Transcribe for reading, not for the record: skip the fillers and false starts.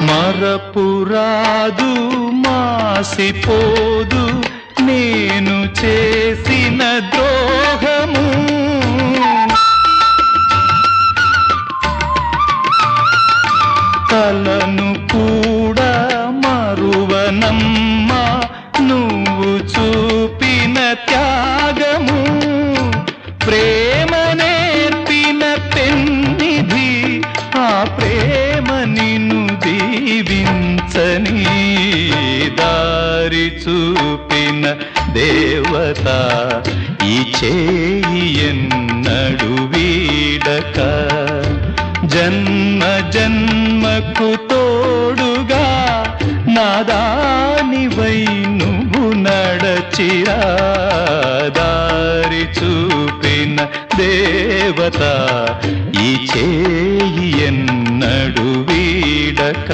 మరపురాదు మాసిపోదు నేను చేసిన ద్రోహము. కలను కూడా మరువనమ్మా నువ్వు చూపిన త్యాగము. ప్రేమ నేర్పిన పెన్నిధి ఆ ప్రేమ నిన్ను దీవించని. దారి చూపిన దేవత ఈ చేయి ఎన్నడు వీడక. జన్మ జన్మకు తోడుగా నాదానివై నువ్వు నడచిరా. దారి చూపిన దేవత ఈ చేయి ఎన్నడు వీడక.